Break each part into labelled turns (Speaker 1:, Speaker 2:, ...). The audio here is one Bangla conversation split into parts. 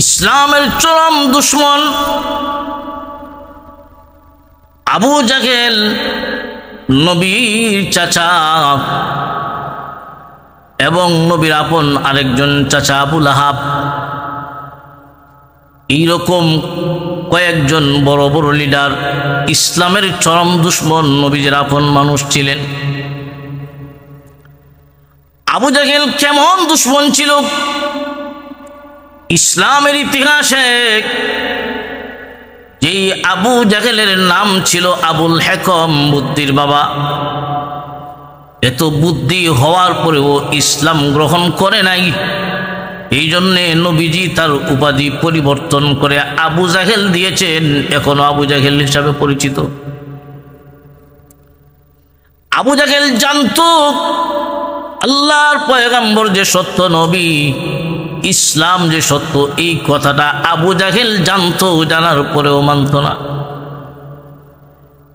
Speaker 1: ইসলামের চরম দুশমন আবু জাহেল, নবীর চাচা এবং নবীর আপন আরেকজন চাচা আবু লাহাব, এইরকম কয়েকজন বড় বড় লিডার ইসলামের চরম দুশমন, নবীর আপন মানুষ ছিলেন। আবু জাহেল কেমন দুশমন ছিল? ইসলামের ইতিহাসে যেই আবু জাহেলের নাম ছিল আবুল হেকম, বুদ্ধির বাবা। এত বুদ্ধি হওয়ার পরেও ইসলাম গ্রহণ করে নাই। এই জন্যে নবীজি তার উপাধি পরিবর্তন করে আবু জাহেল দিয়েছেন, এখনো আবু জাহেল হিসাবে পরিচিত। আবু জাহেল জানতো আল্লাহর পয়গম্বর যে সত্য নবী, ইসলাম যে সত্য, এই কথাটা আবু জাহেল জানতো, জানার পরেও মানত না।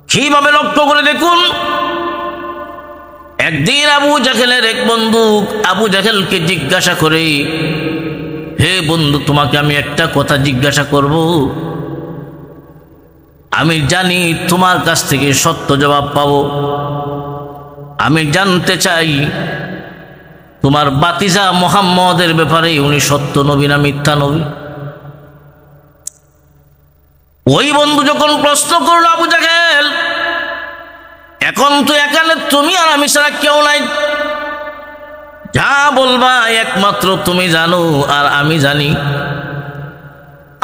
Speaker 1: কিভাবে লক্ষ্য করে দেখুন, একদিন আবু জাহেলের এক বন্ধু আবু জাহেলকে জিজ্ঞাসা করে, হে বন্ধু, তোমাকে আমি একটা কথা জিজ্ঞাসা করব, আমি জানি তোমার কাছ থেকে সত্য জবাব পাবো। আমি জানতে চাই তোমার বাতিজা মুহাম্মদের ব্যাপারে উনি সত্য নবী না মিথ্যা নবী? ওই বন্ধু যখন প্রশ্ন করলো, আবু জাহেল, এখন তো এখানে তুমি আর আমি ছাড়া কেউ নাই, যা বলবা একমাত্র তুমি জানো আর আমি জানি।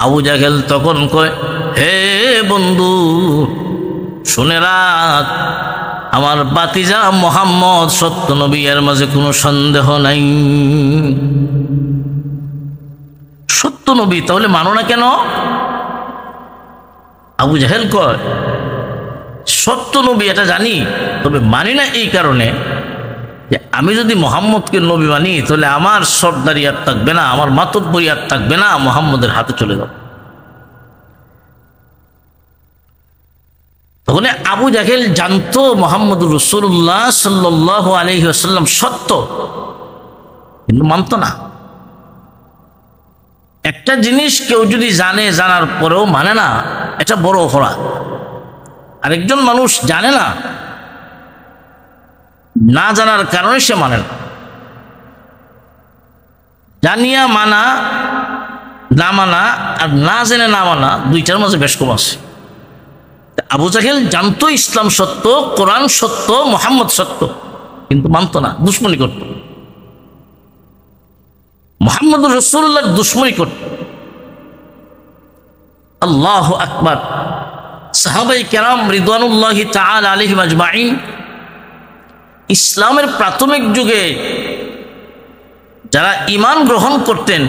Speaker 1: আবু জাহেল তখন কয়, হে বন্ধু, শুনে রাখ, আমার বাতিজা মুহাম্মদ সত্য নবী, এর মাঝে কোনো সন্দেহ নাই। সত্য নবী, তাহলে মানো না কেন? আবু জাহেল কয়, সত্য নবী এটা জানি, তবে মানি না এই কারণে যে আমি যদি মুহাম্মদকে নবী মানি তাহলে আমার সর্দারি আর থাকবে না, আমার মাতব্বরি আর থাকবে না, মুহাম্মদের হাতে চলে যাব। তখন আবু জাহেল জানতো মুহাম্মদুর রাসূলুল্লাহ সাল্লাল্লাহু আলাইহি ওয়াসাল্লাম সত্য, কিন্তু মানত না। একটা জিনিস কেউ যদি জানে, জানার পরেও মানে না, এটা বড় অপরাধ। আরেকজন মানুষ জানে না, না জানার কারণে সে মানে না। জানিয়া মানা, না মানা আর না জেনে না মানা, দুইটার মাঝে বেশ কম আছে। আবু জাহেল জানতো ইসলাম সত্য, কোরআন সত্য, মুহাম্মদ সত্য, কিন্তু মানত না, দুশ্মনী করত, মুহাম্মদুর রাসূলুল্লাহর দুশ্মনী করত। আল্লাহু আকবার। সাহাবায়ে কেরাম রিদওয়ানুল্লাহি তাআলা আলাইহিম আজমাইন ইসলামের প্রাথমিক যুগে যারা ঈমান গ্রহণ করতেন,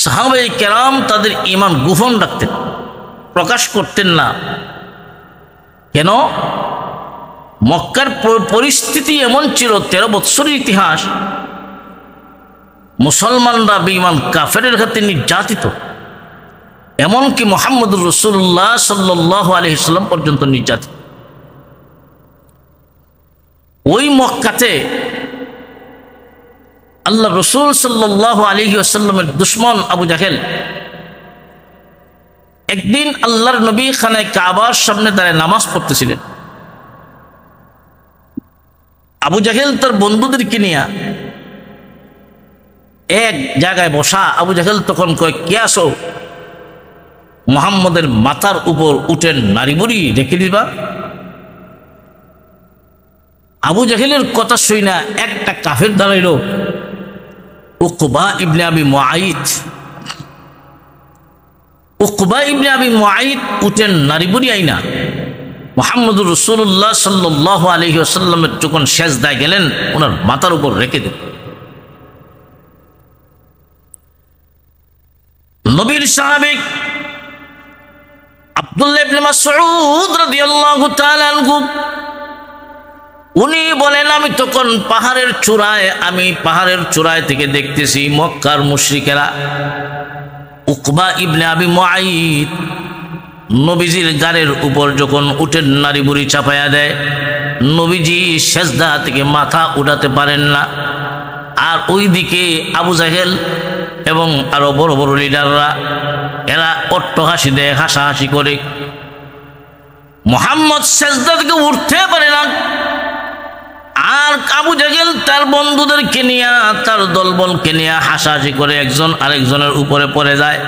Speaker 1: সাহাবায়ে কেরাম তাদের ঈমান গোপন রাখতেন, প্রকাশ করতেন না। কেন? মক্কার পরিস্থিতি এমন ছিল, 13 বৎসরের ইতিহাস, মুসলমানরা বেঈমান কাফেরের হাতে নির্যাতিত, এমনকি মুহাম্মদুর রাসূলুল্লাহ সাল্লাল্লাহু আলাইহি ওয়াসাল্লাম পর্যন্ত নির্যাতিত। ওই মক্কাতে আল্লাহ রাসূল সাল্লাল্লাহু আলাইহি ওয়াসাল্লামের দুশমন আবু জাহেল একদিন আল্লাহর নবী খানায় কাবার সামনে দাঁড়িয়ে নামাজ পড়তেছিলেন। আবু জাহেল তার বন্ধুদেরকে নিয়ে এক জায়গায় বসা। আবু জাহেল তখন কয়, কে আসো? মুহাম্মদের মাথার উপর উটের নাড়িবুড়ি রেখে দিবা? আবু জাহেলের কথা শুই না একটা কাফের দাঁড়াইল, উকবা ইবনে আবি মুআইত। উকবা ইবনে আবি মুআইত উটের নাড়িবুড়ি আইনা মুহাম্মদুর রাসূলুল্লাহ সাল্লাল্লাহু আলাইহি ওয়াসাল্লামের যখন সেজদায় গেলেন, ওনার মাথার উপর রেখে দিলেন। নবীর সাহাবী আব্দুল্লাহ ইবনে মাসউদ রাদিয়াল্লাহু তাআলা আনহু উনি বলেন, আমি তখন পাহাড়ের চূড়ায় থেকে দেখতেছি মক্কার মুশরিকেরা উকবা ইবনে আবি মুআইত নবীজির গাড়ির উপর যখন উটের নাড়িবুড়ি চাপায়া দেয়, নবীজি সেজদা থেকে মাথা উঠাতে পারেন না। আর ওইদিকে আবু জাহেল এবং আরো বড় বড় লিডাররা এরা অট্টহাসি দেয়, হাসাহাসি করে। মুহাম্মদ সেজদা থেকে উঠতে পারে না, আর আবু জাহেল তার বন্ধুদেরকে নিয়ে, তার দলবলকে নিয়ে হাসাহাসি করে একজন আরেকজনের উপরে পড়ে যায়।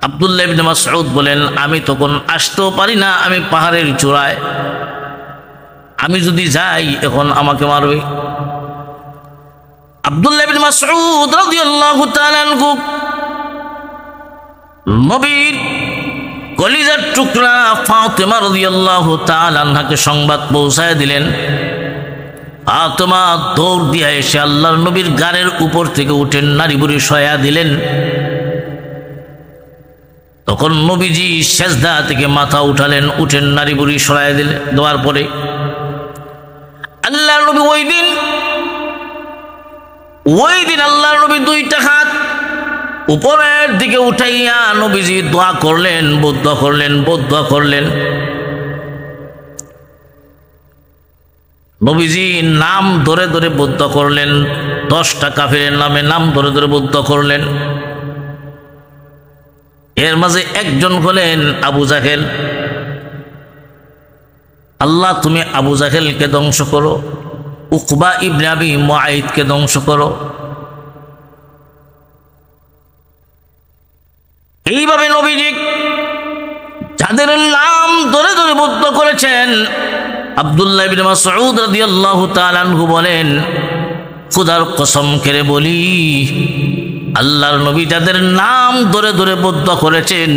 Speaker 1: আব্দুল্লাহ ইবনে মাসউদ বলেন, আমি তখন আসতেও পারি না, আমি পাহাড়ের চূড়ায়, আমি যদি যাই এখন আমাকে মারবে। আব্দুল্লাহ ইবনে মাসউদ রাদিয়াল্লাহু তাআলা আনহু নবীর কলিজার টুকরা ফাতেমা রাদিয়াল্লাহু তাআলা আনহাকে সংবাদ পৌঁছায় দিলেন। ফাতেমা দৌড় দিয়ে এসে আল্লাহর নবীর গাড়ির উপর থেকে উঠে নারী বুড়ি শয়া দিলেন। তখন নবীজি সেজদা থেকে মাথা উঠালেন, উঠেন নারী বুড়ি সরাই দিলেন। দেওয়ার পরে আল্লাহর নবী ওই দিন আল্লাহর নবী দুইটা হাত উপরের দিকে উঠাইয়া নবীজি দোয়া করলেন, বদদোয়া করলেন। নবীজি নাম ধরে ধরে বদদোয়া করলেন, 10টা কাফিরের নামে নাম ধরে ধরে বদদোয়া করলেন। এর মাঝে একজন হলেন আবু জাহেল। আল্লাহ তুমি আবু জাহেলকে ধ্বংস করো, উকবা ইবনে আবি মুআইদকে ধ্বংস করো। এইভাবে নবীজি যাদের নাম ধরে ধরে বদদোয়া করেছেন, আব্দুল্লাহ ইবনে মাসউদ রাদিয়াল্লাহু তাআলা আনহু বলেন, খোদার কসম করে বলি, আল্লাহর নবী যাদের নাম ধরে ধরে বদদোয়া করেছেন,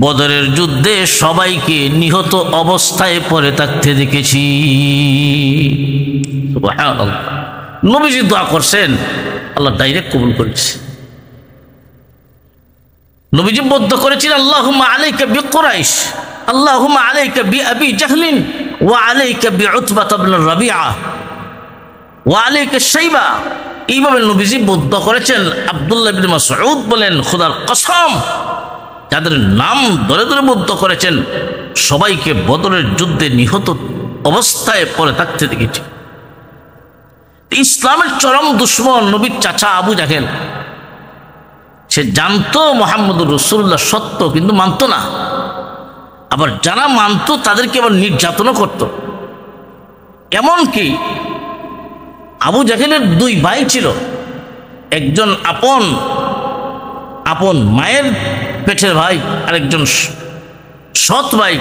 Speaker 1: বদরের যুদ্ধে সবাইকে নিহত অবস্থায় পড়ে থাকতে দেখেছি। সুবহানাল্লাহ, নবীজি দোয়া করছেন, আল্লাহ ডাইরেক্ট কবুল করেছে। নবীজি বদদোয়া করেছেন, আল্লাহুম্মা আলাইকা বিকুরাইশ, আল্লাহুম্মা আলাইকা বিআবি জাহলিন ওয়া আলাইকা বিউতবা ইবনে রাবিআ ওয়া আলাইকা শাইবা। এইভাবে নবীজি বদদোয়া করেছেন। আব্দুল্লাহ ইবনে মাসউদ বলেন, খোদার কসম, যাদের নাম ধরে ধরে বদদোয়া করেছেন সবাইকে বদরের যুদ্ধে নিহত অবস্থায় পড়ে থাকতে দেখেছি। ইসলামের চরম দুশমন নবীর চাচা আবু জাহেল, সে জানতো মুহাম্মদুর রাসূলুল্লাহ সত্য, কিন্তু মানত না। আবার যারা মানত তাদেরকে আবার নির্যাতনও করত। এমনকি আবু জাহেলের 2 ভাই ছিল, একজন আপন মায়ের পেটের ভাই, আরেকজন সৎ ভাই।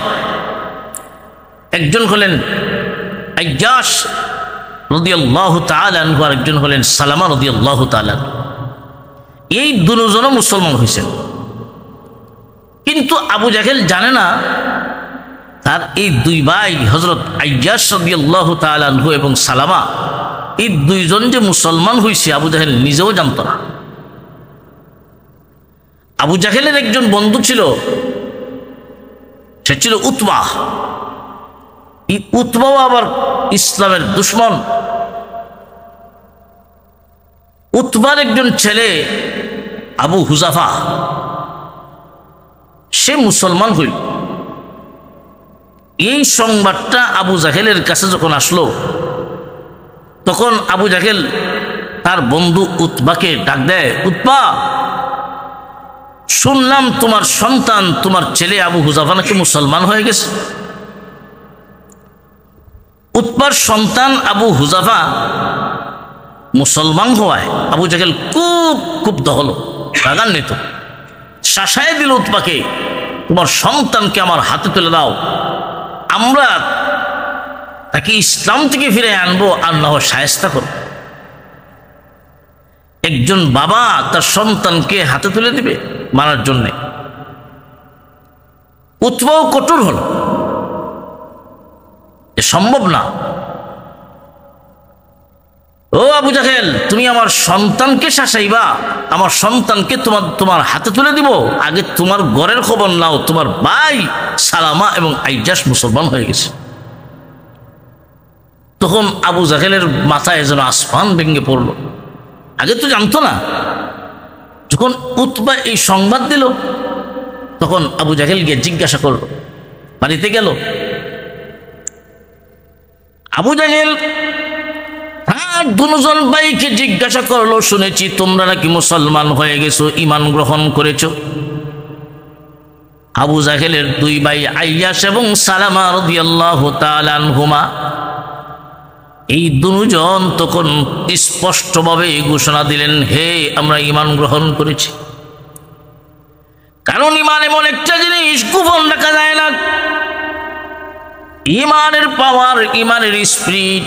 Speaker 1: একজন হলেন আইয়াস রাদিয়াল্লাহু তাআলা আনহু, আরেকজন হলেন সালামা রাদিয়াল্লাহু তাআলা। এই দুজনও মুসলমান হয়েছেন, কিন্তু আবু জাহেল জানে না তার এই 2 ভাই হযরত আইয়াস রাদিয়াল্লাহু তাআলা আনহু এবং সালামা, এই 2 জন যে মুসলমান হয়েছে আবু জাহেল নিজেও জানত না। আবু জাহেলের একজন বন্ধু ছিল, সে ছিল উতবা। এই উতবাও আবার ইসলামের দুশমন। উতবার একজন ছেলে আবু হুজাফা, সে মুসলমান হইল। এই সংবাদটা আবু জাহেলের কাছে যখন আসলো, তখন আবু জাহেল তার বন্ধু উতবাকে ডাক দেয়, উতবা, শুনলাম তোমার সন্তান, তোমার ছেলে আবু হুজাফা নাকি মুসলমান হয়ে গেছে। উতবার সন্তান আবু হুজাফা মুসলমান হওয়ায় আবু জাহেল খুব ক্ষুব্ধ হলো, রাগান্বিত। শাসায় দিল উতবাকে, তোমার সন্তানকে আমার হাতে তুলে দাও, আমরা তাকে ইসলাম থেকে ফিরে আনবো, আর না হয় শায়েস্তা করব। একজন বাবা তার সন্তানকে হাতে তুলে দিবে মারার জন্য? উতবাও কঠোর হল, সম্ভব না। ও আবু জাহেল, তুমি আমার সন্তানকে শাসাইবা, আমার সন্তানকে তোমার হাতে তুলে দিব? আগে তোমার ঘরের খবর নাও, তোমার ভাই সালামা এবং আইয়াস মুসলমান হয়ে গেছে। তখন আবু জাহেলের মাথায় যেন আসমান ভেঙে পড়ল। আগে তো জানতো না। যখন উতবা এই সংবাদ দিল, তখন আবু জাহেল গিয়ে জিজ্ঞাসা করল, বাড়িতে গেল। আবু জাহেল আর দুজন ভাইকে জিজ্ঞাসা করলো, শুনেছি তোমরা নাকি মুসলমান হয়ে গেছো, ঈমান গ্রহণ করেছো। আবু জাহেলের দুই ভাই আইয়াস এবং সালামা রাদিয়াল্লাহু তাআলা আনহুমা, এই দুজন তখন স্পষ্টভাবে ঘোষণা দিলেন, হে আমরা ঈমান গ্রহণ করেছি। কারণ ঈমান এমন একটা জিনিস গোপন রাখা যায় না। ঈমানের পাওয়ার, ঈমানের স্পিরিট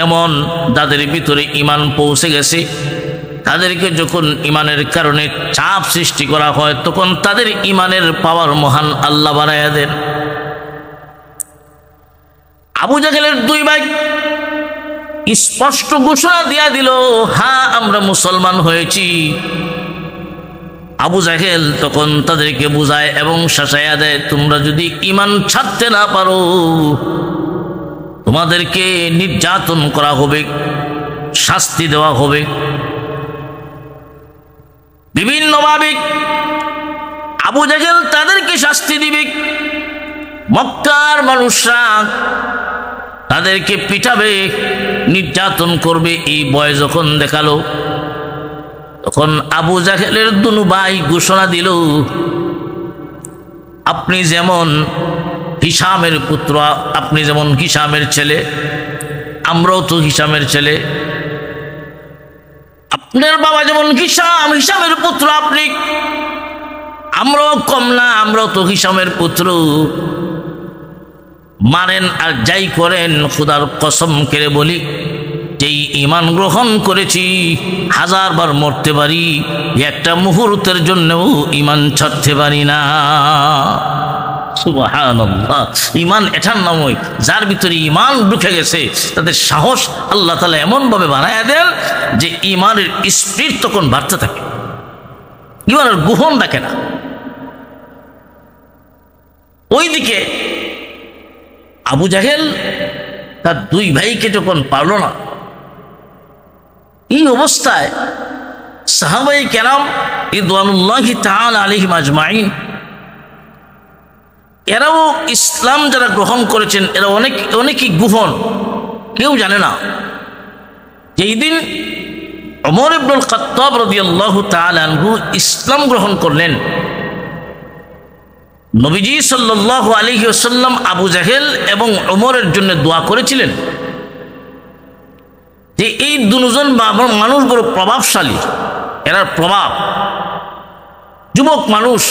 Speaker 1: এমন, যাদের ভিতরে ঈমান পৌঁছে গেছে তাদেরকে যখন ঈমানের কারণে চাপ সৃষ্টি করা হয় তখন তাদের ঈমানের পাওয়ার মহান আল্লাহ বাড়াইয়া দেন। আবু জাহেলের দুই ভাই স্পষ্ট ঘোষণা দিয়া দিল, হ্যাঁ আমরা মুসলমান হয়েছি। আবু জাহেল তখন তাদেরকে বুঝায় এবং শাসাইয়া দেয়, তোমরা যদি ঈমান ছাড়তে না পারো তোমাদেরকে নির্যাতন করা হবে, শাস্তি দেওয়া হবে বিভিন্নভাবে। আবু জাহেল তাদেরকে শাস্তি দিবে, মক্কার মানুষরা তাদেরকে পিটাবে, নির্যাতন করবে। এই ভয় যখন দেখালো তখন আবু জাহেলের দুনু ভাই ঘোষণা দিল, আপনি যেমন হিশামের পুত্র, আপনি যেমন হিশামের ছেলে, আমরাও তো হিশামের ছেলে। আপনার বাবা যেমন হিশাম, হিশামের পুত্র আপনি, আমরাও কম না, আমরাও তো হিশামের পুত্র। মানেন আর যাই করেন, খোদার কসম করে বলি, যেই ঈমান গ্রহণ করেছি হাজারবার মরতে পারি, একটা মুহূর্তের জন্যও ঈমান ছাড়তে পারি না। সুবহানাল্লাহ। ঈমান এটার নামই, যার ভিতরে ঈমান ঢুকে গেছে তাদের সাহস আল্লাহ তাআলা এমনভাবে বানায়া দেন যে ঈমানের স্পিরিট তখন বাড়তে থাকে, ঈমানের গোহন রাখে না। ওইদিকে আবু জাহেল তার দুই ভাইকে যখন পারল না, এই অবস্থায় সাহাবায়ে কেরাম রিদওয়ানুল্লাহি তাআলা আলাইহিম আজমাইন, এরাও ইসলাম যারা গ্রহণ করেছেন এরা অনেকই গোপন, কেউ জানে না। যেই দিন ওমর ইবনুল খাত্তাব রাদিয়াল্লাহু তাআলা আনহু ইসলাম গ্রহণ করলেন, নবীজি সাল্লাল্লাহু আলাইহি ওয়াসাল্লাম আবু জাহেল এবং ওমরের জন্য দোয়া করেছিলেন যে এই দুজন মানুষ বড় প্রভাবশালী, এরা প্রভাব, যুবক মানুষ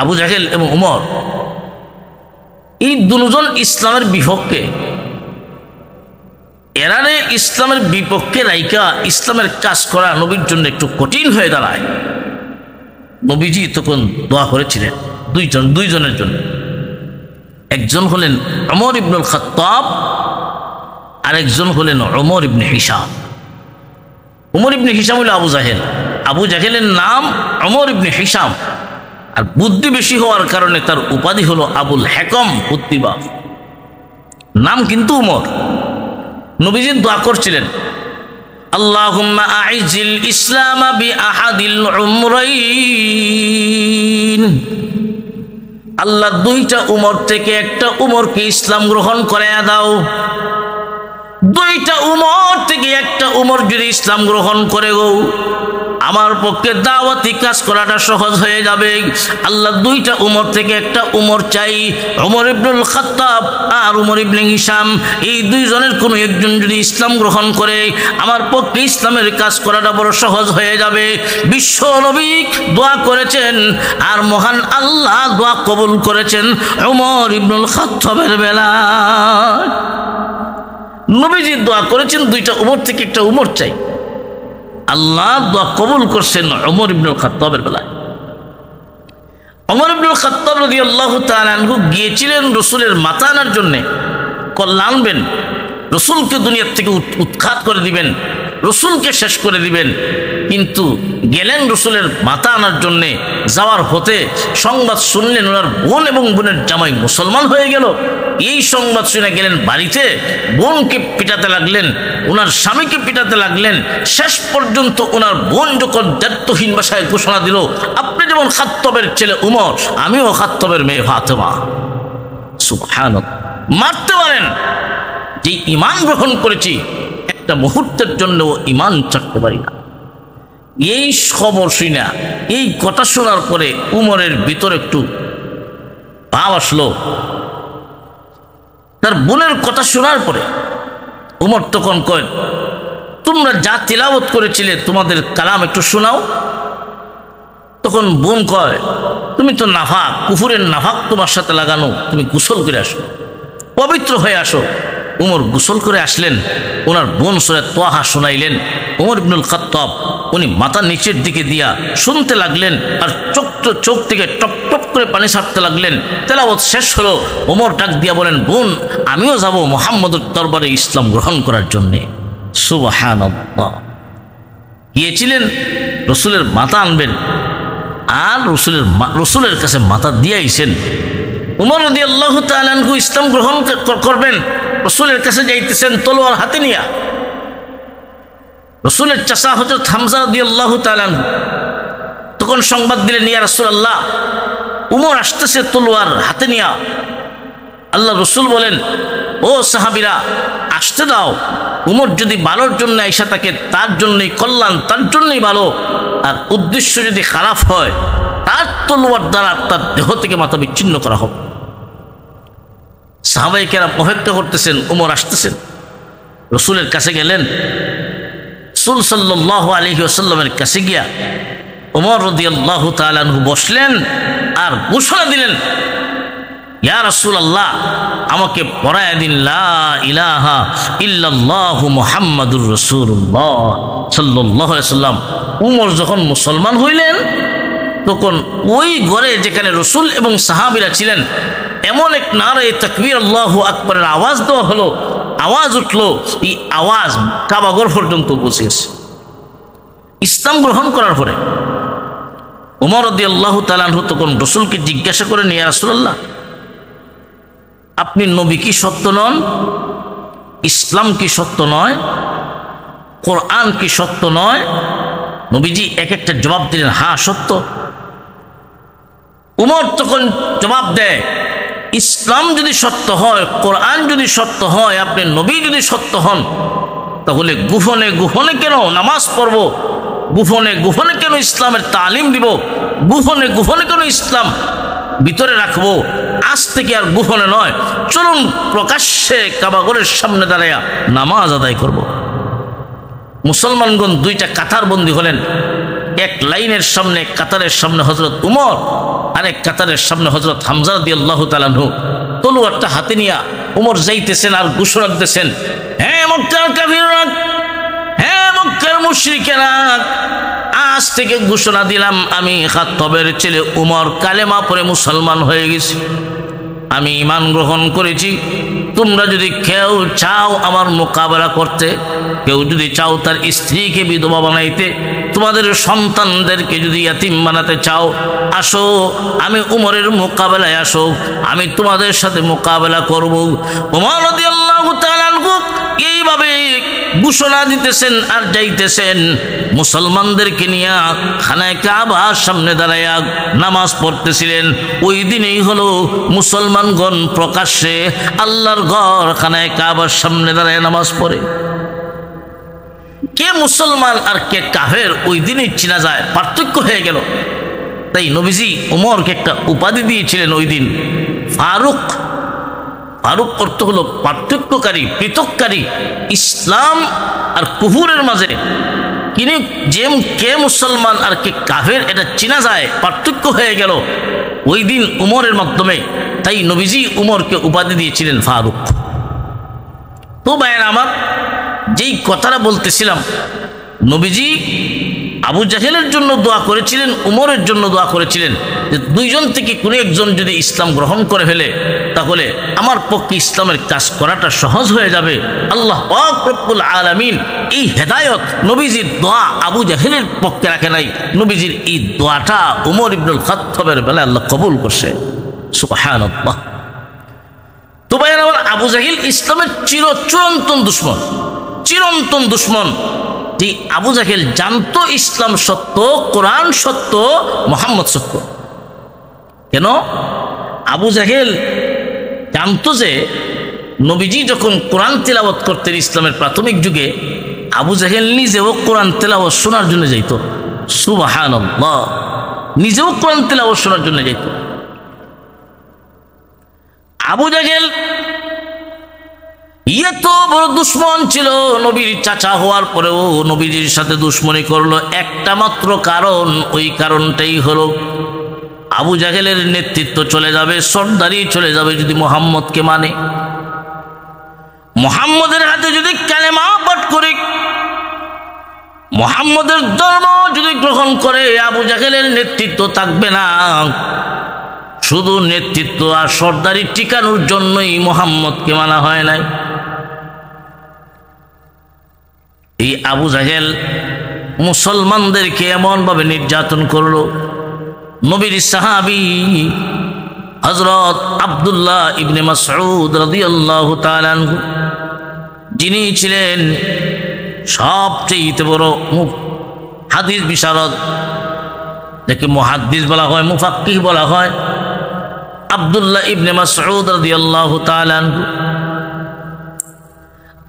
Speaker 1: আবু জাহেল এবং ওমর, এই দুজন ইসলামের বিপক্ষে, এরারে ইসলামের বিপক্ষে রাইকা ইসলামের কাজ করা নবীর জন্য একটু কঠিন হয়ে দাঁড়ায়। নবীজি তখন দোয়া করেছিলেন দুইজনের জন্য। একজন হলেন ওমর ইবনুল খাত্তাব, আরেকজন হলেন ওমর ইবনে হিশাম। ওমর ইবনে হিশাম হলো আবু জাহেল, আবু জাহেলের নাম ওমর ইবনে হিশাম, আর বুদ্ধি বেশি হওয়ার কারণে তার উপাধি হলো আবুল হেকম, বুদ্ধিবাদ। নাম কিন্তু ওমর। নবীজি দোয়া করছিলেন, আল্লাহুম্মা আইজিল ইসলাম বিআহাদিল উমরাইন, আল্লাহ দুইটা উমর থেকে একটা উমরকে ইসলাম গ্রহণ করাইয়া দাও। দুইটা উমর থেকে একটা উমর যদি ইসলাম গ্রহণ করে গো, আমার পক্ষে দাওয়াতি কাজ করাটা সহজ হয়ে যাবে। আল্লাহ দুইটা উমর থেকে একটা উমর চাই, ওমর ইবনুল খাত্তাব আর ওমর ইবনে হিশাম, এই দুইজনের কোনো একজন যদি ইসলাম গ্রহণ করে আমার পক্ষে ইসলামের কাজ করাটা বড় সহজ হয়ে যাবে। বিশ্ব নবী দোয়া করেছেন আর মহান আল্লাহ দোয়া কবুল করেছেন ওমর ইবনুল খাত্তাবের বেলায়। নবীজি দোয়া করেছেন দুইটা উমর থেকে একটা উমর চাই, আল্লাহ দোয়া কবুল করছেন ওমর ইবনুল খাত্তাবের বেলায়। ওমর ইবনুল খাত্তাব রাদিয়াল্লাহু তাআলা আনহু গিয়েছিলেন রসুলের মাথা আনার জন্যে, কল্যাণ আনবেন, রসুলকে দুনিয়ার থেকে উৎখাত করে দিবেন, রসুলকে শেষ করে দিবেন। কিন্তু গেলেন রসুলের মাথা আনার জন্যে, যাওয়ার হতে সংবাদ শুনলেন ওনার বোন এবং বোনের জামাই মুসলমান হয়ে গেল। এই সংবাদ শুনে গেলেন বাড়িতে, বোনকে পিটাতে লাগলেন, ওনার স্বামীকে পিটাতে লাগলেন। শেষ পর্যন্ত ওনার বোন যখন দায়িত্বহীন ভাষায় ঘোষণা দিল, আপনি যেমন খাত্তাবের ছেলে উমর, আমিও খাত্তাবের মেয়ে ফাতেমা। সুবহানাল্লাহ। মারতে পারেন, যে ঈমান গ্রহণ করেছি একটা মুহূর্তের জন্য ঈমান ছাড়তে পারি না। এই খবর শুনা, এই কথা শোনার পরে উমরের ভিতরে একটু ভাব আসলো। তার বোনের কথা শোনার পরে উমর তখন কয়, তোমরা যা তিলাওয়াত করেছিলে তোমাদের কালাম একটু শোনাও। তখন বোন কয়, তুমি তো নাফাক, কুফুরের নাফাক তোমার সাথে লাগানো, তুমি গোসল করে আসো, পবিত্র হয়ে আসো। উমর গোসল করে আসলেন, ওনার বোন সূরা তাহা শোনাইলেন। উমর ইবনুল খাত্তাব উনি মাথা নিচের দিকে দিয়া শুনতে লাগলেন, আর চোখ থেকে টপ টপ করে পানি ছাড়তে লাগলেন। তেলাওয়াত শেষ হলো, উমর ডাক দিয়া বলেন, বোন আমিও যাব মুহাম্মদের দরবারে ইসলাম গ্রহণ করার জন্যে। সুবহানাল্লাহ। গিয়েছিলেন রসুলের মাথা আনবেন, আর রসুলের কাছে মাথা দিয়ে আইছেন। উমর রাদিয়াল্লাহু তাআলা আনহু ইসলাম গ্রহণ করবেন, রসুলের কাছে যাইতেছেন তলোয়ার হাতে নিয়া। রসুলের চাচা হযরত হামজা রাদিয়াল্লাহু তাআলা আনহু তখন সংবাদ দিলেন, ইয়া রাসূলুল্লাহ, উমর আসতেছে তলোয়ার হাতে নিয়া। আল্লাহ রসুল বলেন, ও সাহাবীরা আসতে দাও, উমর যদি ভালোর জন্য আইসা থাকে তার জন্যই কল্যাণ, তার জন্যই ভালো। আর উদ্দেশ্য যদি খারাপ হয় তার তলোয়ার দ্বারা তার দেহ থেকে মাথা বিচ্ছিন্ন করা হবে। সাহাবায়ে কেরাম অপেক্ষা করতেছেন, উমর আসতেছেন। রসুলের কাছে গেলেন, রাসূল সাল্লাল্লাহু আলাইহি ওয়াসাল্লামের কাছে গিয়া উমর রাদিয়াল্লাহু তাআলা আনহু বসলেন আর ঘোষণা দিলেন, ইয়া রাসূলুল্লাহ, আমাকে পড়ায়া দিন লা ইলাহা ইল্লাল্লাহু মুহাম্মাদুর রাসূলুল্লাহ সাল্লাল্লাহু আলাইহি ওয়াসাল্লাম। উমর যখন মুসলমান হইলেন তখন ওই ঘরে যেখানে রসুল এবং সাহাবীরা ছিলেন এমন এক নারায়ে তাকবীর আল্লাহু আকবারের আওয়াজ দেওয়া হলো, আওয়াজ উঠলো, এই আওয়াজ কাবাঘর পর্যন্ত পৌঁছেছে। ইসলাম গ্রহণ করার পরে উমর রাদিয়াল্লাহু তাআলা আনহু তখন রসুলকে জিজ্ঞাসা করেন, ইয়া রাসূলুল্লাহ, আপনি নবী কি সত্য নন? ইসলাম কি সত্য নয়? কোরআন কি সত্য নয়? নবীজি এক একটা জবাব দিলেন, হ্যাঁ সত্য। উমর তখন জবাব দেয়, ইসলাম যদি সত্য হয়, কোরআন যদি সত্য হয়, আপনি নবী যদি সত্য হন, তাহলে গোপনে গোপনে কেন নামাজ পড়ব? গোপনে গোপনে কেন ইসলামের তালিম দিব? গোপনে গোপনে কেন ইসলাম ভিতরে রাখবো? আজ থেকে আর গোপনে নয়, চলুন প্রকাশ্যে কাবাঘরের সামনে দাঁড়াইয়া নামাজ আদায় করব। মুসলমানগণ দুইটা কাতার বন্দী হলেন, এক লাইনের সামনে কাতারের সামনে হযরত উমর, আরেক কাতারের সামনে হযরত হামজা রাদিয়াল্লাহু তাআলা আনহু। তলোয়ারটা হাতে নিয়া উমর যাইতেছেন আর ঘোষণা দিতেছেন, হ্যাঁ মক্কার কাফিররা, হ্যাঁ মক্কার মুশরিকেরা, আজ থেকে ঘোষণা দিলাম আমি খাত্তাবের ছেলে উমর কালেমা পড়ে মুসলমান হয়ে গেছি, আমি ঈমান গ্রহণ করেছি। তোমরা যদি কেউ চাও আমার মোকাবেলা করতে, কেউ যদি চাও তার স্ত্রীকে বিধবা বানাইতে, তোমাদের সন্তানদেরকে যদি ইয়াতিম বানাতে চাও, আসো আমি উমরের মোকাবেলায় আসো, আমি তোমাদের সাথে মোকাবেলা করব। উমর রাদিয়াল্লাহু তাআলা আনহু এইভাবে ঘোষণা দিতেছেন আর যাইতেছেন, মুসলমানদেরকে নিয়ে খানায়ে কাবার সামনে দাঁড়াইয়া নামাজ পড়তেছিলেন। ওই দিনেই হলো মুসলমানগণ প্রকাশ্যে আল্লাহর ঘর খানায়ে কাবার সামনে দাঁড়ায় নামাজ পড়ে। কে মুসলমান আর কে কাফের ওই দিনই চেনা যায়, পার্থক্য হয়ে গেল। তাই নবীজি উমরকে একটা উপাধি দিয়েছিলেন ওই দিন, ফারুক। ফারুক অর্থ হলো পার্থক্যকারী, পৃথককারী ইসলাম আর কুফুরের মাঝে। কিন্তু কে মুসলমান আর কে কাফের এটা চেনা যায়, পার্থক্য হয়ে গেল ওই দিন উমরের মাধ্যমে। তাই নবীজি উমরকে উপাধি দিয়েছিলেন ফারুক। তো ভাইয়েরা আমার, যেই কথাটা বলতেছিলাম, নবীজি আবু জাহেলের জন্য দোয়া করেছিলেন, উমরের জন্য দোয়া করেছিলেন যে দুইজন থেকে কোনো একজন যদি ইসলাম গ্রহণ করে ফেলে তাহলে আমার পক্ষে ইসলামের কাজ করাটা সহজ হয়ে যাবে। আল্লাহ পাক রব্বুল আলামিন এই হেদায়েত নবীজির দোয়া আবু জাহেলের পক্ষে রাখে নাই, নবীজির এই দোয়াটা উমর ইবনুল খাত্তাবের বেলায় আল্লাহ কবুল করছে। সুবহানাল্লাহ। তো ভাইয়েরা আমার, আবু জাহেল ইসলামের চিরন্তন দুশ্মন, চিরন্তন দুশ্মন। যে আবু জাহেল জানতো ইসলাম সত্য, কোরআন সত্য, মুহাম্মদ সত্য। কেন? আবু জাহেল জানতো যে নবীজি যখন কোরআন তেলাওয়াত করতেন ইসলামের প্রাথমিক যুগে, আবু জাহেল নিজেও কোরআন তেলাওয়াত শোনার জন্য যাইত। সুবহানাল্লাহ, নিজেও কোরআন তেলাওয়াত শোনার জন্য যাইত। আবু জাহেল এত বড় দুশ্মন ছিল, নবীর চাচা হওয়ার পরেও নবীজির সাথে দুশ্মনী করলো একটা মাত্র কারণ, ওই কারণটাই হলো আবু জাহেলের নেতৃত্ব চলে যাবে, সর্দারি চলে যাবে যদি মুহাম্মদকে মানে। মুহাম্মদের হাতে যদি কালেমা পাঠ করে, মুহাম্মদের ধর্ম যদি গ্রহণ করে, আবু জাহেলের নেতৃত্ব থাকবে না। শুধু নেতৃত্ব আর সর্দারি টিকানোর জন্যই মুহাম্মদকে মানা হয় নাই। এই আবু জাহেল মুসলমানদেরকে এমন ভাবে নির্যাতন করলো, নবীর সাহাবী হযরত আব্দুল্লাহ ইবনে মাসউদ রাদিয়াল্লাহু তাআলা আনহু, যিনি ছিলেন সবচেয়ে বড় হাদিস বিশারদ, যাকে মুহাদ্দিস বলা হয়, মুফাক্কিহ বলা হয়, আব্দুল্লাহ ইবনে মাসউদ রাদিয়াল্লাহু তাআলা আনহু।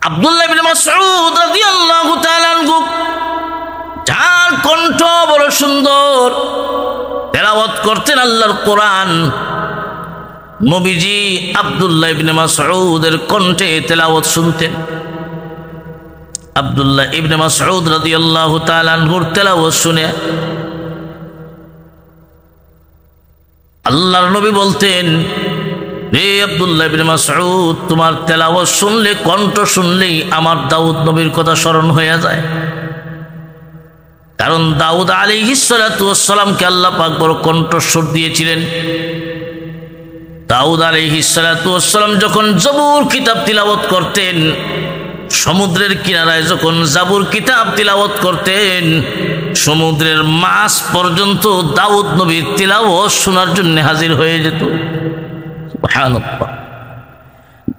Speaker 1: আব্দুল্লাহ ইবনে মাসউদ রাদিয়াল্লাহু তাআলা আনহু, যার কণ্ঠ বড় সুন্দর, তেলাওয়াত করতেন আল্লাহর কোরআন। নবীজি আব্দুল্লাহ ইবনে মাসউদের কণ্ঠে তেলাওয়াত শুনতেন। আব্দুল্লাহ ইবনে মাসউদ রাদিয়াল্লাহু তাআলা আনহুর তেলাওয়াত শুনে আল্লাহর নবী বলতেন, হে আব্দুল্লাহ ইবনে মাসউদ, তোমার তেলাওয়াত শুনলে, কণ্ঠ শুনলেই আমার দাউদ নবীর কথা স্মরণ হয়ে যায়। কারণ দাউদ আলাইহিস সালাতু ওয়াস সালামকে আল্লাহ পাক বড় কণ্ঠস্বর দিয়েছিলেন। দাউদ আলাইহিস সালাতু ওয়াস সালাম যখন জবুর কিতাব তিলাওয়াত করতেন, সমুদ্রের কিনারায় যখন জাবুর কিতাব তিলাওয়াত করতেন, সমুদ্রের মাছ পর্যন্ত দাউদ নবীর তিলাওয়াত শোনার জন্য হাজির হয়ে যেত। সুবহানাল্লাহ,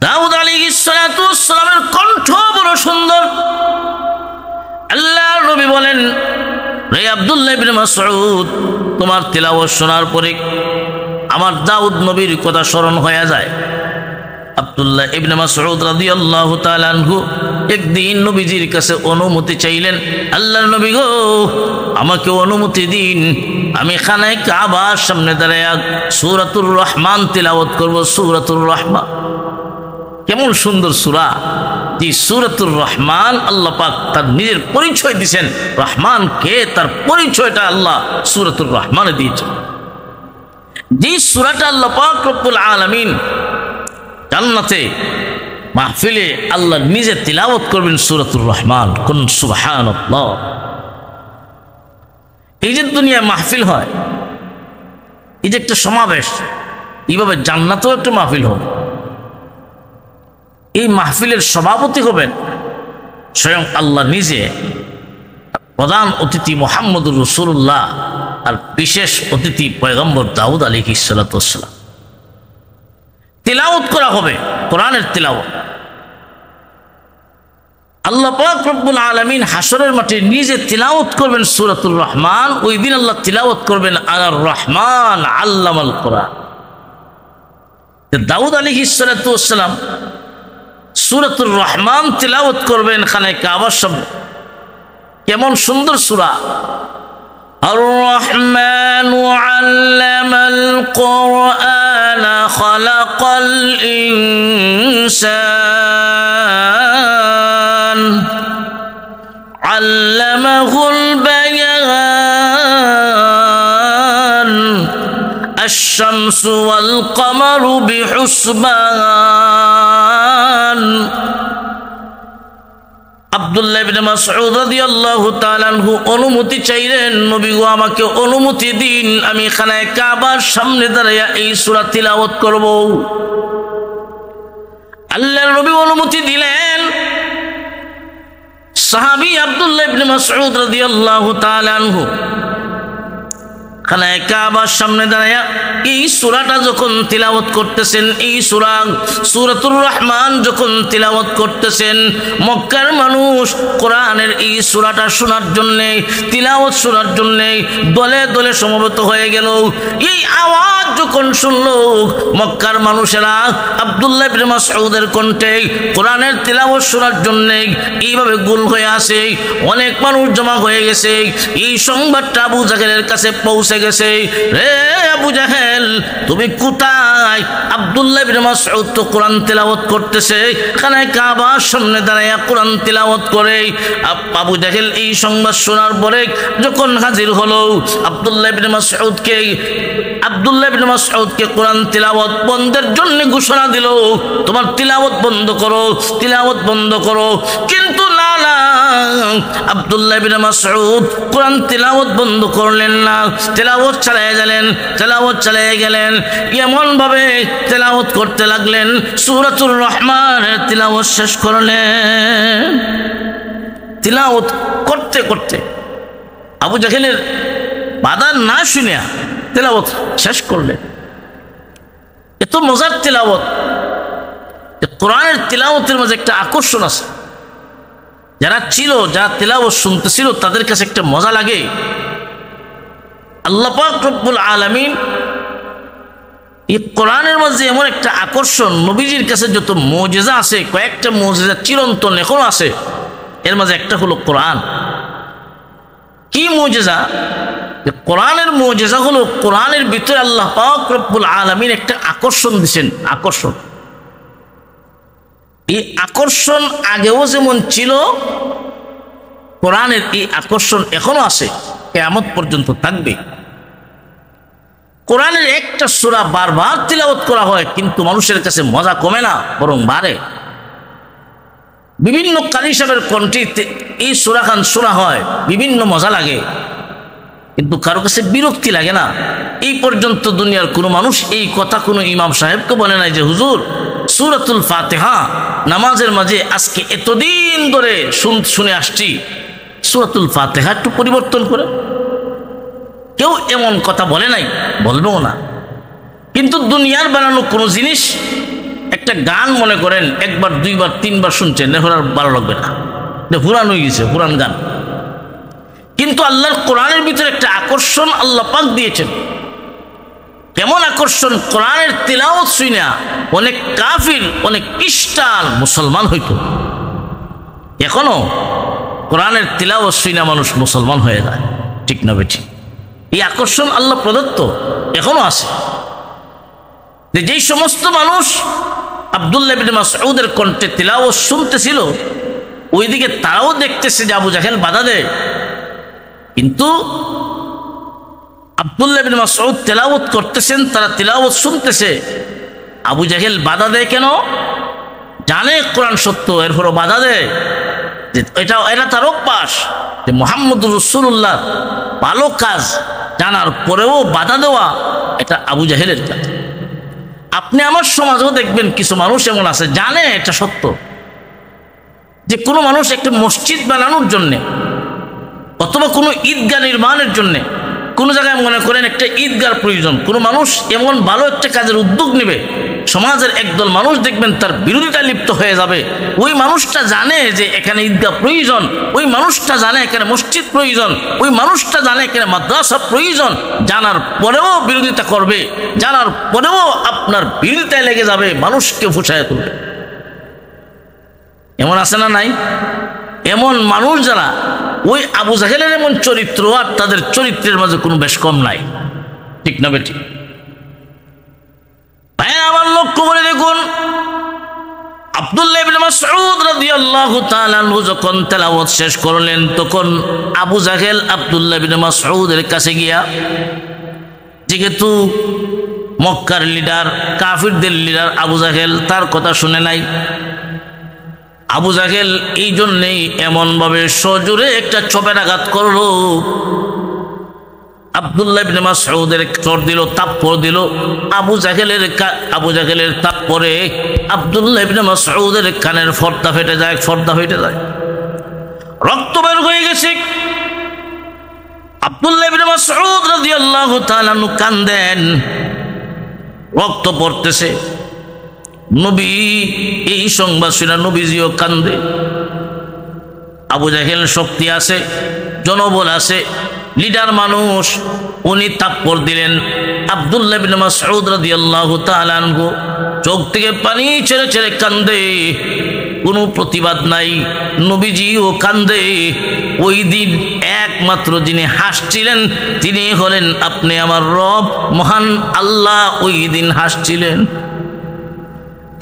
Speaker 1: দাউদ আলাইহিস সালাতু ওয়াস সালামের কণ্ঠ বড় সুন্দর। আল্লাহর নবী বলেন, হে আব্দুল্লাহ ইবনে মাসউদ, তোমার তিলাওয়াত শোনার পরে আমার দাউদ নবীর কথা স্মরণ হয়ে যায়। আব্দুল্লাহ ইবনে মাসউদ রাদিয়াল্লাহু তাআলা আনহু একদিন নবীজির কাছে অনুমতি চাইলেন, আল্লাহর নবী গো, আমাকে অনুমতি দিন, আমি খানায় কাবার সামনে দাঁড়ায়া সূরাতুর রহমান তিলাওয়াত করব। সূরাতুর রহমান কেমন সুন্দর সূরা! যে সূরাতুর রহমান, আল্লাহ পাক তার নিজের পরিচয় দিয়েছেন। রহমান কে, তার পরিচয়টা আল্লাহ সূরাতুর রহমানে দিয়েছেন। যে সূরাটা আল্লাহ পাক রব্বুল আলামিন জান্নাতে মাহফিলে আল্লাহ নিজে তিলাওয়াত করবেন সূরাতুর রহমান। কোন সুবহানাল্লাহ! এই যে দুনিয়ায় মাহফিল হয়, এই যে একটা সমাবেশ, এইভাবে জান্নাতেও একটা মাহফিল হবে। এই মাহফিলের সভাপতি হবেন স্বয়ং আল্লাহ নিজে, প্রধান অতিথি মুহাম্মদুর রাসূলুল্লাহ, আর বিশেষ অতিথি পয়গম্বর দাউদ আলাইহিস সালাতু ওয়াস সালাম। তিলাওয়াত করা হবে কোরআনের তিলাওয়াত। আল্লাহ পাক রব্বুল আলামিন হাসরের মাঠে নিজে তিলাওয়াত করবেন সূরাতুর রহমান। ওই দিন আল্লাহ তিলাওয়াত করবেন আর রহমান আল্লামাল কোরআন। দাউদ আলাইহিস সালাতু ওয়াস সালাম সূরাতুর রহমান তিলাওয়াত করবেন খানায় কাবার সামনে। কেমন সুন্দর সূরা! আর রহমানু আল্লামাল কোরআন খালাকাল ইনসান আল্লামাহুল বায়ান আশ-শামসু ওয়াল কমারু বিহুসবান। আব্দুল্লাহ ইবনে মাসউদ রাদিয়াল্লাহু তাআলা আনহু অনুমতি চাইলেন, নবী গো, আমাকে অনুমতি দিন, আমি খানায় কাবার সামনে দাঁড়াইয়া এই সূরা তিলাওয়াত করব। আল্লাহর নবী অনুমতি দিলেন। সাহাবী আব্দুল্লাহ ইবনে মাসউদ রাদিয়াল্লাহু তাআলা আনহু খানায় কাবার সামনে দাঁড়াইয়া এই সূরাটা যখন তিলাওয়াত করতেছেন, এই সূরাতুর রহমান যখন তিলাওয়াত করতেছেন, মক্কার মানুষ কোরআনের এই সূরাটা শোনার জন্য, তিলাওয়াত শোনার জন্য দলে দলে সমবেত হয়ে গেল। এই আওয়াজ যখন শুনলো মক্কার মানুষেরা আব্দুল্লাহ ইবনে মাসউদের কণ্ঠে কোরআনের তিলাওয়াত শোনার জন্য এইভাবে গোল হয়ে আসে, অনেক মানুষ জমা হয়ে গেছে। এই সংবাদটা আবু জাহেলের কাছে পৌঁছে গেছে। রে আবু জাহেল, তুমি কোথায়? আব্দুল্লাহ ইবনে মাসউদ তো কোরআন তিলাওয়াত করতেছে, খানায় কাবার সামনে দাঁড়ায়া কোরআন তিলাওয়াত করে। আবু জাহেল এই সংবাদ শোনার পরে যখন হাজির হলো আব্দুল্লাহ ইবনে মাসউদকে কোরআন তিলাওয়াত বন্ধের জন্য ঘোষণা দিল, তোমার তিলাওয়াত বন্ধ করো, তিলাওয়াত বন্ধ করো। কিন্তু না না, আব্দুল্লাহ ইবনে মাসউদ কোরআন তিলাওয়াত বন্ধ করলেন না, তিলাওয়াত চালিয়ে গেলেন। এমন ভাবে তিলাওয়াত করতে লাগলেন, সূরাতুর রহমানের তিলাওয়াত শেষ করলেন। তিলাওয়াত করতে করতে আবু জাহেলের বাধা না শুনিয়া তিলাওয়াত শেষ করলেন। এত মজার তিলাওয়াত, কোরআনের তিলাওয়াতের মাঝে একটা আকর্ষণ আছে। যারা তিলাওয়াত শুনতেছিল তাদের কাছে একটা মজা লাগে। আল্লাহ পাক রব্বুল আলামিন এই কোরআনের মাঝে এমন একটা আকর্ষণ, নবীজির কাছে যত মুজিজা আছে, কয়েকটা মুজিজা চিরন্তন এখনো আছে, এর মাঝে একটা হলো কোরআন। কি মুজিজা? কোরআনের মুজিজা হলো কোরআনের ভিতরে আল্লাহ পাক রব্বুল আলামিন একটা আকর্ষণ দিয়েছেন। আকর্ষণ, এই আকর্ষণ আগেও যেমন ছিল, কোরআনের এই আকর্ষণ এখনো আছে, কিয়ামত পর্যন্ত থাকবে। কোরআনের একটা সূরা বারবার তিলাওয়াত করা হয়, কিন্তু মানুষের কাছে মজা কমে না, বরং বাড়ে। বিভিন্ন কারি সাহেবের কণ্ঠে এই সূরা খান শোনা হয়, বিভিন্ন মজা লাগে, কিন্তু কারো কাছে বিরক্তি লাগে না। এই পর্যন্ত দুনিয়ার কোনো মানুষ এই কথা কোনো ইমাম সাহেবকে বলে নাই যে হুজুর সূরাতুল ফাতিহা নামাজের মাঝে আজকে এতদিন ধরে শুনে আসছি, সূরাতুল ফাতিহা একটু পরিবর্তন করে। কেউ এমন কথা বলে নাই, বলবেও না। কিন্তু দুনিয়ার বানানো কোনো জিনিস, একটা গান মনে করেন একবার দুইবার তিনবার শুনছেন, এখন আর ভালো লাগবে না, পুরান হয়ে গেছে, পুরান গান। কিন্তু আল্লাহর কোরআনের ভিতরে একটা আকর্ষণ আল্লাহ পাক দিয়েছেন। কেমন আকর্ষণ? কোরআনের তিলাওয়াত শুনে অনেক কাফির, অনেক খ্রিস্টান মুসলমান হইতো। এখনো কোরআনের তিলাওয়াত শুনে মানুষ মুসলমান হয়ে যায়, ঠিক না বেঠিক? এই আকর্ষণ আল্লাহ প্রদত্ত এখনো আছে। যেই সমস্ত মানুষ আব্দুল্লাহ ইবনে মাসউদের কণ্ঠে তিলাওয়াত শুনতেছিল, ওইদিকে তারাও দেখতেছে যে আবু জাহেল বাধা দেয়। কিন্তু আব্দুল্লাহ ইবনে মাসউদ তিলাওয়াত করতেছেন, তারা তিলাওয়াত শুনতেছে, আবু জাহেল বাধা দেয় কেন? জানে কোরআন সত্য, এরপরও বাধা দেয়। যে এটা তার অভ্যাস, যে মুহাম্মদুর রাসূলুল্লাহ ভালো কাজ জানার পরেও বাধা দেওয়া, এটা আবু জাহেলের কাজ। আপনি আমার সমাজেও দেখবেন কিছু মানুষ এমন আছে, জানে এটা সত্য, যে কোনো মানুষ একটা মসজিদ বানানোর জন্যে অথবা কোনো ঈদগাহ নির্মাণের জন্যে কোনো জায়গায় মনে করেন একটা ঈদগার প্রয়োজন, কোনো মানুষ এমন ভালো একটা কাজের উদ্যোগ নেবে, সমাজের একদল মানুষ দেখবেন তার বিরোধিতা লিপ্ত হয়ে যাবে। ওই মানুষটা জানে যে এখানে ঈদগাহ প্রয়োজন, ওই মানুষটা জানে এখানে মসজিদ প্রয়োজন, ওই মানুষটা জানে এখানে মাদ্রাসা প্রয়োজন, জানার পরেও বিরোধিতা করবে, জানার পরেও আপনার বিরোধিতায় লেগে যাবে, মানুষকে ফুসায় তুলবে। এমন আছে না নাই? এমন মানুষ যারা ওই আবু জাহেলের এমন চরিত্র, আর তাদের চরিত্রের মাঝে কোনো বেশ কম নাই, ঠিক না বেটি? ভাই আমার লক্ষ্য করে দেখুন, আব্দুল্লাহ ইবনে মাসউদ রাদিয়াল্লাহু তাআলা আনহু যখন তেলাওয়াত শেষ করলেন, তখন আবু জাহেল আব্দুল্লাহ ইবনে মাসউদের কাছে গিয়া, যেহেতু মক্কার লিডার, কাফিরদের লিডার আবু জাহেল, তার কথা শুনে নাই। আবু জাহেল এই জন্যেই এমনভাবে সজোরে একটা চপের আঘাত করলো, আব্দুল্লাহ ইবনে মাসউদের চর দিল, তাপ্পর দিল। আবু জাহেলের তাপ্পরে আব্দুল্লাহ ইবনে মাসউদের কানের পর্দা ফেটে যায়, রক্ত বের হয়ে গেছে। আব্দুল্লাহ ইবনে মাসউদ রাদিয়াল্লাহু তাআলা আনহু কাঁদেন, রক্ত পড়তেছে। নবী এই সংবাদ শুনে নবীজিও কান্দে। আবু জাহেল শক্তি আছে, জনবল আছে, লিডার মানুষ, উনি থাপ্পড় দিলেন। আব্দুল্লাহ ইবনে মাসউদ রাদিয়াল্লাহু তাআলা আনহু চোখ থেকে পানি ছেড়ে ছেড়ে কান্দে, কোনো প্রতিবাদ নাই। নবীজিও কান্দে। ওই দিন একমাত্র যিনি হাসছিলেন তিনি হলেন আপনি আমার রব মহান আল্লাহ। ওই দিন হাসছিলেন।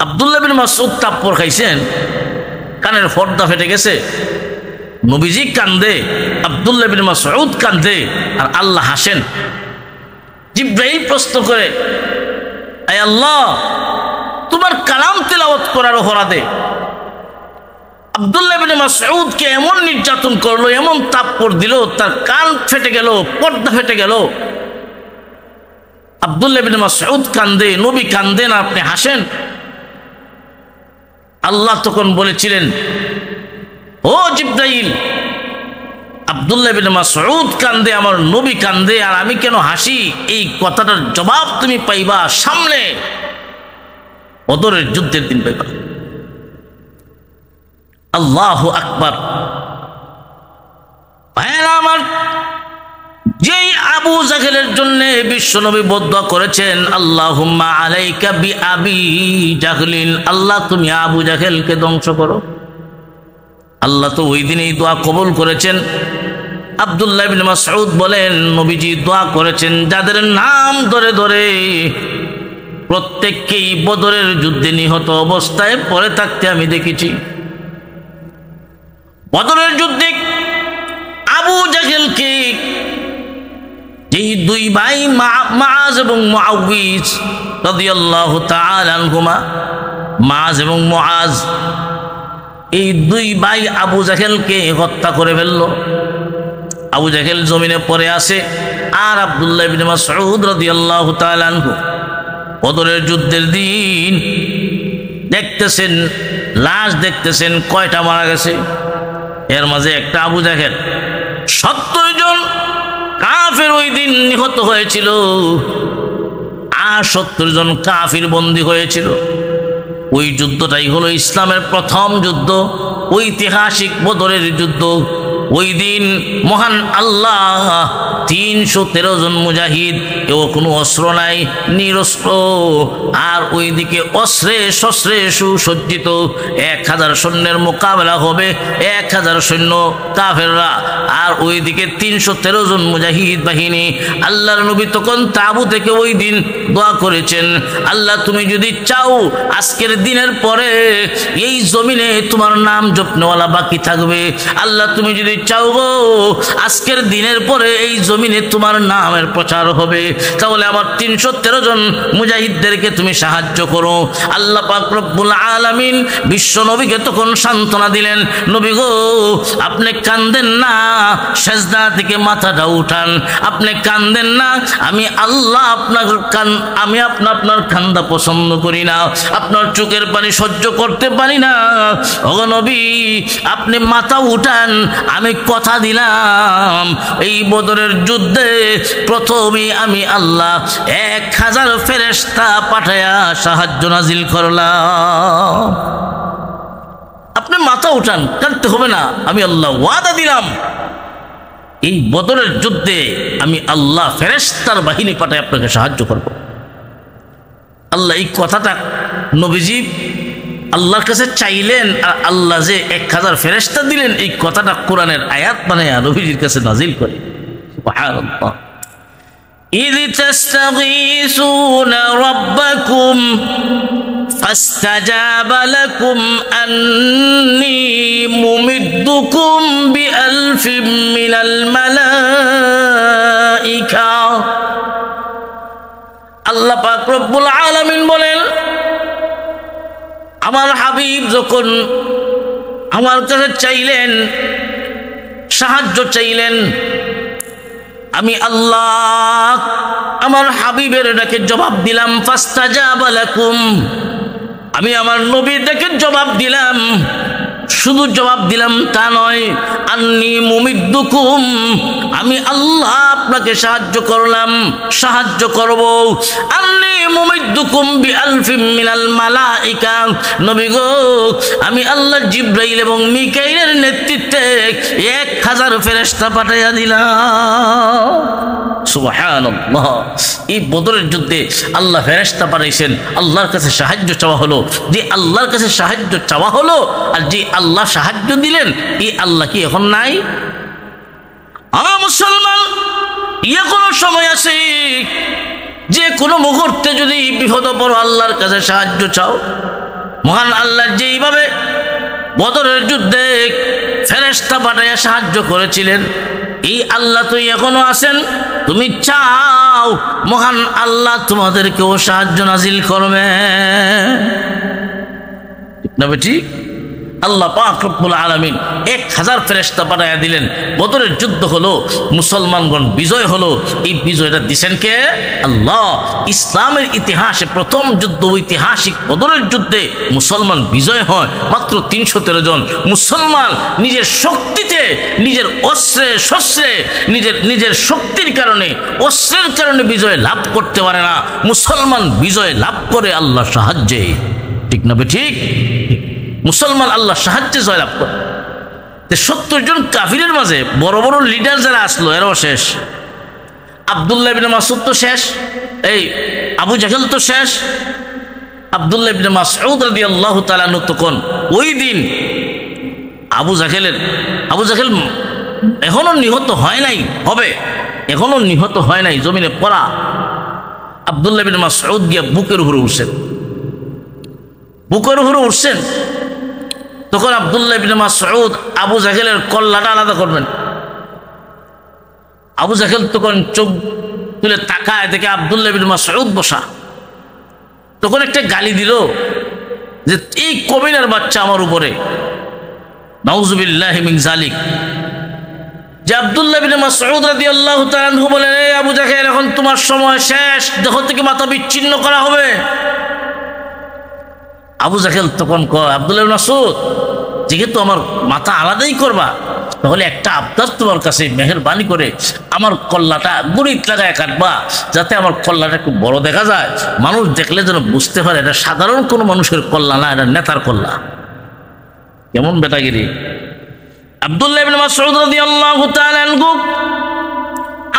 Speaker 1: আব্দুল্লাহ ইবনে মাসউদ থাপ্পড় খাইছেন, কানের পর্দা ফেটে গেছে। নবীজি কান্দে, আব্দুল্লাহ ইবনে মাসউদ কান্দে, আর আল্লাহ হাসেন। জিবরাইল প্রশ্ন করে, আয় আল্লাহ, তোমার কালাম তেলাওয়াত করার অপরাধে আব্দুল্লাহ ইবনে মাসউদকে এমন নির্যাতন করলো, এমন থাপ্পড় দিল, তার কান ফেটে গেল, পর্দা ফেটে গেল। আব্দুল্লাহ ইবনে মাসউদ কান্দে, নবী কান্দেন, আপনি হাসেন। আল্লাহ তখন বলেছিলেন, ও জিবরাইল, আব্দুল্লাহ ইবনে মাসউদ কান্দে, আমার নবী কান্দে, আর আমি কেন হাসি? এই কথাটার জবাব তুমি পাইবা সামনে বদরের যুদ্ধের দিন পাইবা। আল্লাহু আকবার। ভাইরা আমার, যেই আবু জাহেলের জন্য বিশ্বনবী বদদুয়া করেছেন, আল্লাহুম্মা আলাইকা বিআবি জাহলিন, আল্লাহ তুমি আবু জাহেলকে ধ্বংস করো। আল্লাহ তো ওই দিন এই দোয়া কবুল করেছেন। আব্দুল্লাহ ইবনে মাসউদ বলেন, নবীজি দোয়া করেছেন যাদের নাম ধরে ধরে প্রত্যেককেই বদরের যুদ্ধে নিহত অবস্থায় পড়ে থাকতে আমি দেখেছি। বদরের যুদ্ধে আবু জাহেলকে যেই দুই ভাই মাআজ এবং মুআউযিজ রাদিয়াল্লাহু তাআলা আনহুমা, মাআজ এবং মুআজ, এই দুই ভাই আবু জাহেলকে হত্যা করে ফেলল। আবু জাহেল জমিনে পড়ে আসে, আর আব্দুল্লাহ ইবনে মাসউদ রাদিয়াল্লাহু তাআলা আনহু বদরের যুদ্ধের দিন দেখতেছেন, লাশ দেখতেছেন, কয়টা মারা গেছে। এর মাঝে একটা আবু জাহেল। 70 জন কাফের ওই দিন নিহত হয়েছিল, আর 70 জন কাফির বন্দী হয়েছিল। ওই যুদ্ধটাই হলো ইসলামের প্রথম যুদ্ধ, ঐতিহাসিক বদরের যুদ্ধ। ওই দিন মহান আল্লাহ 313 জন মুজাহিদ, কেউ কোনো অস্ত্র নাই, নিরস্ত্র, আর ওইদিকে অস্ত্রে শস্ত্রে সুসজ্জিত 1000 সৈন্যের মোকাবেলা হবে, 1000 সৈন্য কাফেররা, আর ওইদিকে 313 জন মুজাহিদ বাহিনী। আল্লাহর নবী তখন তাবু থেকে ওই দিন দোয়া করেছেন, আল্লাহ তুমি যদি চাও আজকের দিনের পরে এই জমিনে তোমার নাম জপনেওয়ালা বাকি থাকবে। আল্লাহ তুমি যদি চাও গো আজকের দিনের পরে এই জমিনে তোমার নামের প্রচার হবে, তাহলে আমার 313 জন মুজাহিদদেরকে তুমি সাহায্য করো। আল্লাহ পাক রব্বুল আলামিন বিশ্ব নবীকে তখন সান্ত্বনা দিলেন, নবী গো আপনি কান্দেন না, সেজদা থেকে মাথাটা উঠান, আপনি কান্দেন না। আমি আল্লাহ আপনার কান্দা পছন্দ করি না, আপনার চোখের পানি সহ্য করতে পারি না। ওগো নবী আপনি মাথা উঠান, আমি কথা দিলাম এই বদরের যুদ্ধে প্রথমে আমি আল্লাহ 1000 ফেরেশতা পাঠায়া সাহায্য নাজিল করলাম। আপনি মাথা উঠান, কাঁদতে হবে না, আমি আল্লাহ ওয়াদা দিলাম এই বদরের যুদ্ধে আমি আল্লাহ ফেরেশতার বাহিনী পাঠায় আপনাকে সাহায্য করব। আল্লাহ এই কথাটা নবীজি আল্লাহর কাছে চাইলেন, আর আল্লাহ যে 1000 ফেরেশতা দিলেন, এই কথাটা কোরআনের আয়াত বানায়া নবীজির কাছে নাজিল করে। সুবহানাল্লাহ। ইয তাস্তাগীসুনা রাব্বাকুম ফাস্তাজাবা লাকুম আন্নী মুমিদ্দুকুম বিআলফিন মিনাল মালাইকা। আল্লাহ পাক রব্বুল আলামিন বলেন, আমার হাবিব যখন আমার কাছে চাইলেন, সাহায্য চাইলেন, আমি আল্লাহ আমার হাবিবের ডাকে জবাব দিলাম। ফাস্তাজাবা লাকুম, আমি আমার নবীর ডাকে জবাব দিলাম। শুধু জবাব দিলাম তা নয়, আন্নী মুমিদ্দুকুম, আমি আল্লাহ আপনাকে সাহায্য করলাম, সাহায্য করব। আন্নী মুমিদ্দুকুম বিআলফিম মিনাল মালাইকা, নবী গো আমি আল্লাহ জিবরাইল এবং মিকাইলের নেতৃত্বে 1000 ফেরেশতা পাঠাইয়া দিলাম। সুবহানাল্লাহ। এই বদরের যুদ্ধে আল্লাহ ফেরেশতা পাঠাইছেন, আল্লাহর কাছে সাহায্য চাওয়া হলো। যে আল্লাহর কাছে সাহায্য চাওয়া হলো আর যে আল্লাহ সাহায্য দিলেন, এই আল্লাহ কি এখন নাই? মুসলমান, কোনো সময় আছে, যে কোনো মুহূর্তে যদি বিপদ পড়ো আল্লাহর কাছে সাহায্য চাও। মহান আল্লাহ যেইভাবে বদরের যুদ্ধে ফেরেশতা পাঠাইয়া সাহায্য করেছিলেন, এই আল্লাহ তো এখনো আছেন। তুমি চাও মহান আল্লাহ তোমাদেরকেও সাহায্য নাজিল করবে, ঠিক না ঠিক? আল্লাহ পাক রব্বুল আলামিন 1000 ফেরেশতা পাঠাইয়া দিলেন। বদরের যুদ্ধ হলো, মুসলমানগণ বিজয় হলো। এই বিজয়টা দিছেন কে? আল্লাহ। ইসলামের ইতিহাসে প্রথম যুদ্ধ, ঐতিহাসিক বদরের যুদ্ধে মুসলমান বিজয় হয়। মাত্র 313 জন মুসলমান নিজের শক্তিতে, নিজের অস্ত্রে শস্ত্রে, নিজের শক্তির কারণে, অস্ত্রের কারণে বিজয় লাভ করতে পারে না। মুসলমান বিজয় লাভ করে আল্লাহর সাহায্যে, ঠিক না ঠিক? মুসলমান আল্লাহ সাহায্যে জয়লাভ করে। 70 জন কাফিরের মাঝে বড় বড় লিডার যারা আসলো এরাও শেষ। আব্দুল্লাহ ইবনে মাসউদ তো শেষ, এই আবু জাহেল তো শেষ। আব্দুল্লাহ ইবনে মাসউদ রাদিয়াল্লাহু তাআলা আনহু তখন ওই দিন আবু জাহেল এখনো নিহত হয় নাই, হবে এখনো নিহত হয় নাই, জমিনে পড়া। আব্দুল্লাহ ইবনে মাসউদ গিয়ে বুকের উপরে উঠছেন, বুকের উপরে উঠছেন। তখন আব্দুল্লাহ ইবনে মাসউদ আবু জাহেলের কল্লাটা আলাদা করবেন। আবু জাহেল তখন চোখ তুলে তাকায়, দেখে আব্দুল্লাহ ইবনে মাসউদ বসা। তখন একটা গালি দিল যে এই কবিরার বাচ্চা আমার উপরে, নাউযুবিল্লাহি মিন যালিক। যে আব্দুল্লাহ ইবনে মাসউদ রাদিয়াল্লাহু তাআলা আনহু বলেন, এই আবু জাহেল এখন তোমার সময় শেষ, দেহ থেকে মাথা বিচ্ছিন্ন করা হবে। আবু জাহেল তখন কয়, আব্দুল্লাহ ইবনে মাসউদ যেহেতু আমার মাথা আলাদাই করবা, তাহলে একটা আবদার তোমার কাছে, মেহেরবানি করে আমার কল্লাটা গরিত লাগায় কাটবা, যাতে আমার কল্লাটা একটু বড় দেখা যায়, মানুষ দেখলে যেন বুঝতে পারে এটা সাধারণ কোনো মানুষের কল্লা না, এটা নেতার কল্লা। কেমন বেটাগিরি! আব্দুল্লাহ ইবনে মাসউদ রাদিয়াল্লাহু তাআলা আনহু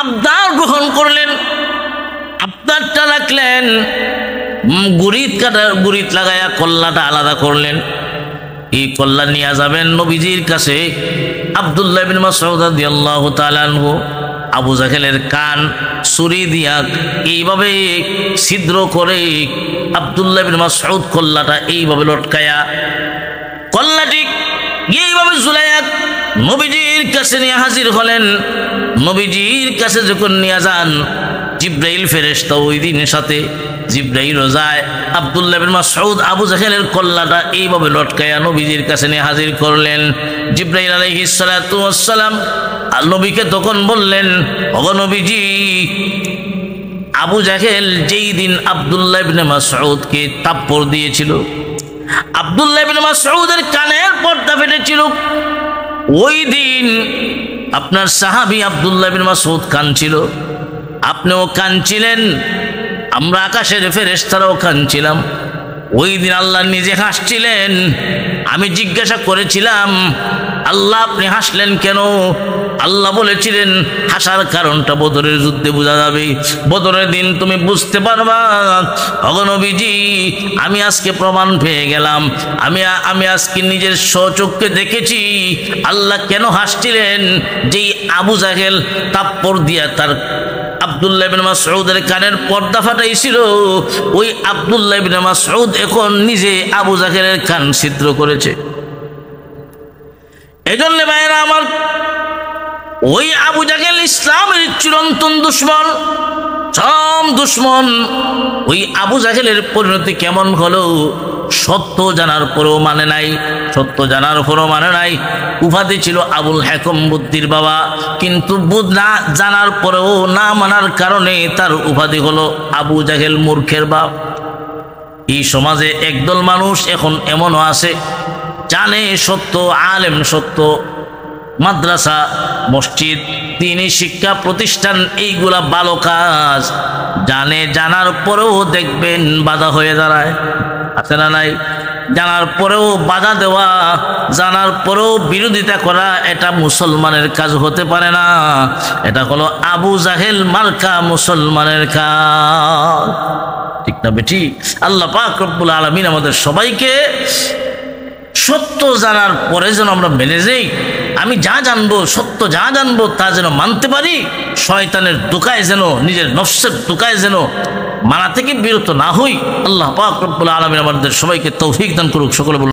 Speaker 1: আবদার গ্রহণ করলেন, আবদারটা রাখলেন, গুরিত লাগায়া কল্লাটা আলাদা করলেন। এই কল্লা নিয়ে যাবেন নবীজির কাছে। আব্দুল্লাহ ইবনে মাসউদ রাদিয়াল্লাহু তাআলা আনহু আবু জাহেলের কান ছুরি দিয়া এইভাবে ছিদ্র করে আব্দুল্লাহ ইবনে মাসউদ কল্লাটা এইভাবে লটকায়া, কল্লাটি এইভাবে ঝুলাইয়া নবীজির কাছে নিয়ে হাজির হলেন। নবীজির কাছে যখন নিয়ে যান, জিবরাইল ফেরেশতা ওই দিনের সাথে জিবরাইলও যায়। আব্দুল্লাহ ইবনে মাসউদ আবু জাহেলের কল্লাটা এইভাবে লটকায়া নবীজির কাছে নিয়ে হাজির করলেন। জিবরাইল আলাইহিস সালাতু ওয়াস সালাম নবীকে তখন বললেন, ওগো নবীজি, আবু জাহেল যেই দিন আব্দুল্লাহ ইবনে মাসউদকে থাপ্পড় দিয়েছিল, আব্দুল্লাহ ইবনে মাসউদের কানের পর্দা ফেটেছিল, ওই দিন আপনার সাহাবী আব্দুল্লাহ ইবনে মাসউদ কাঁদছিল, আপনিও কাঁদছিলেন, আমরা আকাশের ফেরেশতারাও কাঁদছিলাম। ওই দিন আল্লাহ নিজে হাসছিলেন। আমি জিজ্ঞাসা করেছিলাম, আল্লাহ আপনি হাসলেন কেন? আল্লাহ বলেছিলেন, হাসার কারণটা বদরের যুদ্ধে বোঝা যাবে, বদরের দিন তুমি বুঝতে পারবা। ওগো নবীজি, আমি আজকে প্রমাণ পেয়ে গেলাম, আমি আজকে নিজের স্বচক্ষে দেখেছি আল্লাহ কেন হাসছিলেন। যেই আবু জাহেল থাপ্পড় দিয়া তার আব্দুল্লাহ ইবনে মাসউদের কানের পর্দা ফাটাইছিল, ওই আব্দুল্লাহ ইবনে মাসউদ এখন নিজে আবু জাহেলের কান ছিদ্র করেছে। এজন্য ভাইরা আমার, ওই আবু জাহেল ইসলামের চিরন্তন দুশমন, চরম দুশমন। ওই আবু জাহেলের পরিণতি কেমন হলো? সত্য জানার পরেও মানে নাই, সত্য জানার পরেও মানে নাই। উপাধি ছিল আবুল হাকম, বুদ্ধির বাবা, কিন্তু না জানার পরেও না মানার কারণে তার উপাধি হলো আবু জাহেল, মূর্খের বাপ। এই সমাজে একদল মানুষ এখন এমনও আছে, জানে সত্য, আলেম সত্য, মাদ্রাসা, মসজিদ, দ্বীনি শিক্ষা প্রতিষ্ঠান, এইগুলা ভালো কাজ। জানার পরেও দেখবেন বাধা হয়ে দাঁড়ায়, আছে না নাই? জানার পরেও বাধা দেওয়া, জানার পরেও বিরোধিতা করা, এটা মুসলমানের কাজ হতে পারে না। এটা হলো আবু জাহেল মার্কা মুসলমানের কাজ, ঠিক না বেটি? আল্লাহ পাক রব্বুল আলামিন আমাদের সবাইকে সত্য জানার পরে যেন আমরা মেনে যাই। আমি যা জানবো, সত্য যা জানবো তা যেন মানতে পারি, শয়তানের দোকায় যেন, নিজের নফসের দোকায় যেন মানা থেকে বিরত না হই। আল্লাহ পাক রব্বুল আলামিন আমাদের সবাইকে তৌফিক দান করুক। সকলে বলুন